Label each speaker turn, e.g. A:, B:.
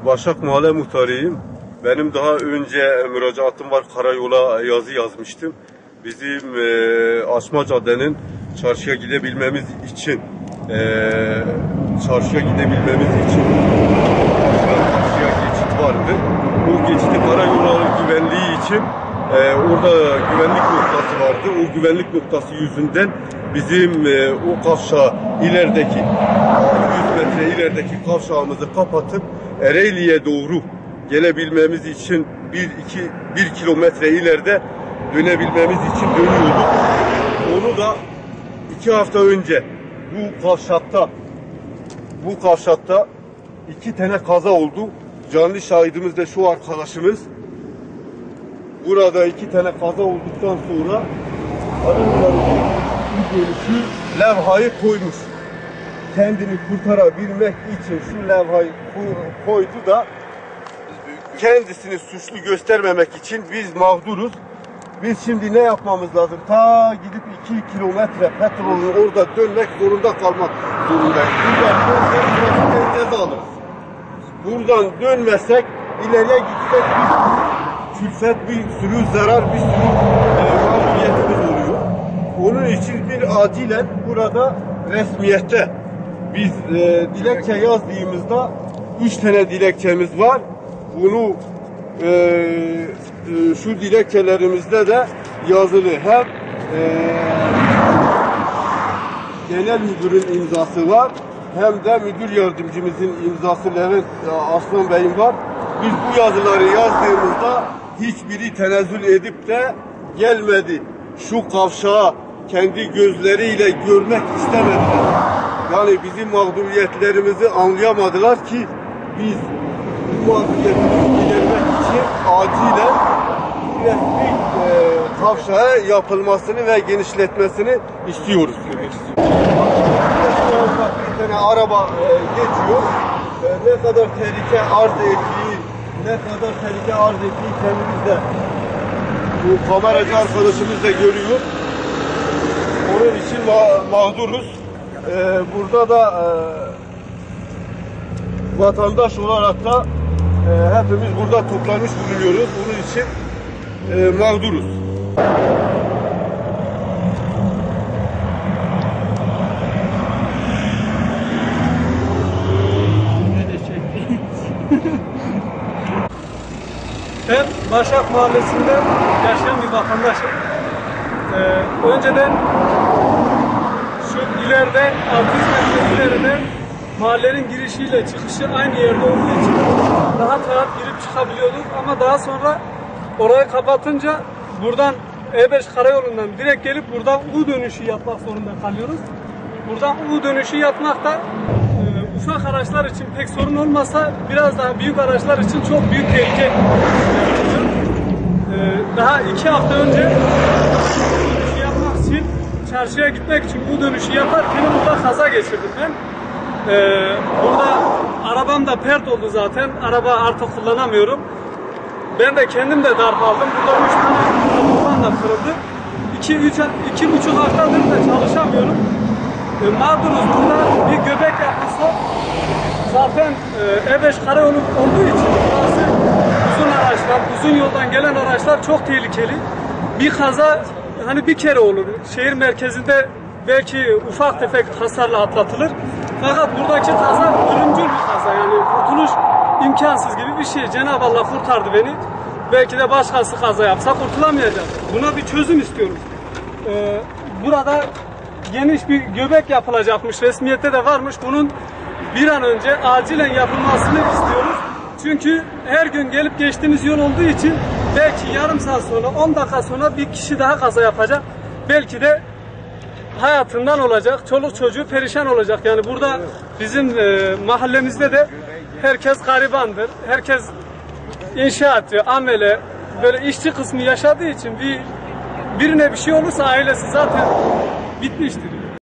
A: Başak Mahalle Muhtarıyım. Benim daha önce müracaatım var. Karayol'a yazı yazmıştım. Bizim Açma Cadde'nin çarşıya gidebilmemiz için karşıya geçit vardı. Bu geçiti karayolların güvenliği için orada güvenlik noktası vardı. O güvenlik noktası yüzünden bizim o kavşağı ilerideki 100 metre ilerideki kavşağımızı kapatıp Ereğli'ye doğru gelebilmemiz için 1 kilometre ileride dönebilmemiz için dönüyorduk. Onu da 2 hafta önce bu kavşakta 2 tane kaza oldu. Canlı şahidimiz de şu arkadaşımız. Burada 2 tane kaza olduktan sonra şu levhayı koymuş. Kendini kurtarabilmek için şu levhayı koydu da kendisini suçlu göstermemek için biz mağduruz. Biz şimdi ne yapmamız lazım? Ta gidip 2 kilometre petrolün orada dönmek zorunda kalmak zorundayız. Buradan ceza alırız. Buradan dönmezsek ileriye gitsek bir külfet, bir sürü zarar, bir sürü mağduriyetimiz oluyor. Onun için bir acilen burada resmiyette biz dilekçe yazdığımızda 3 tane dilekçemiz var. Bunu şu dilekçelerimizde de yazılı hem genel müdürün imzası var hem de müdür yardımcımızın imzası Levent Aslan Bey'in var. Biz bu yazıları yazdığımızda hiçbiri tenezzül edip de gelmedi. Şu kavşağı kendi gözleriyle görmek istemediler. Yani bizim mağduriyetlerimizi anlayamadılar ki biz bu mağduriyetimizi gidermek için acilen resmi kavşağa yapılmasını ve genişletmesini istiyoruz. Bir tane araba geçiyor. Ne kadar tehlike arz ettiği kendimiz de bu kameracı arkadaşımız da görüyor. Onun için mağduruz. Burada da vatandaş olarak da hepimiz burada toplanmış bulunuyoruz. Bunun için mağduruz.
B: Ben Başak Mahallesi'nde yaşayan bir vatandaşım. Önceden şu ileride 600 metre ileride mahallenin girişiyle çıkışı aynı yerde olduğu için rahat girip çıkabiliyorduk ama daha sonra orayı kapatınca buradan E5 karayolundan direkt gelip buradan U dönüşü yapmak zorunda kalıyoruz. Buradan U dönüşü yapmak da ufak araçlar için pek sorun olmasa biraz daha büyük araçlar için çok büyük tehlike. Daha 2 hafta önce dönüşü yapmak için çarşıya gitmek için bu dönüşü yaparken burada kaza geçirdim ben. Burada arabam da pert oldu zaten. Araba artık kullanamıyorum. Ben de kendim de darp aldım. Burada 3 tane kaburgan da kırıldı. 2,5 haftadır da çalışamıyorum. Mağduruz. Burada bir göbek yapılsa zaten E5 karayolu olduğu için burası uzun araçlar, uzun yoldan gelen araçlar çok tehlikeli. Bir kaza hani bir kere olur. Şehir merkezinde belki ufak tefek hasarla atlatılır. Fakat buradaki kaza ölümcül bir kaza. Yani kurtuluş imkansız gibi bir şey. Cenab-ı Allah kurtardı beni. Belki de başkası kaza yapsa kurtulamayacak. Buna bir çözüm istiyoruz. Burada geniş bir göbek yapılacakmış. Resmiyette de varmış. Bunun bir an önce acilen yapılmasını istiyoruz. Çünkü her gün gelip geçtiğimiz yol olduğu için belki yarım saat sonra 10 dakika sonra bir kişi daha kaza yapacak. Belki de hayatından olacak. Çoluk çocuğu perişan olacak. Yani burada bizim mahallemizde de herkes garibandır. Herkes inşaatçı, amele, böyle işçi kısmı yaşadığı için birine bir şey olursa ailesi zaten bitmiştir.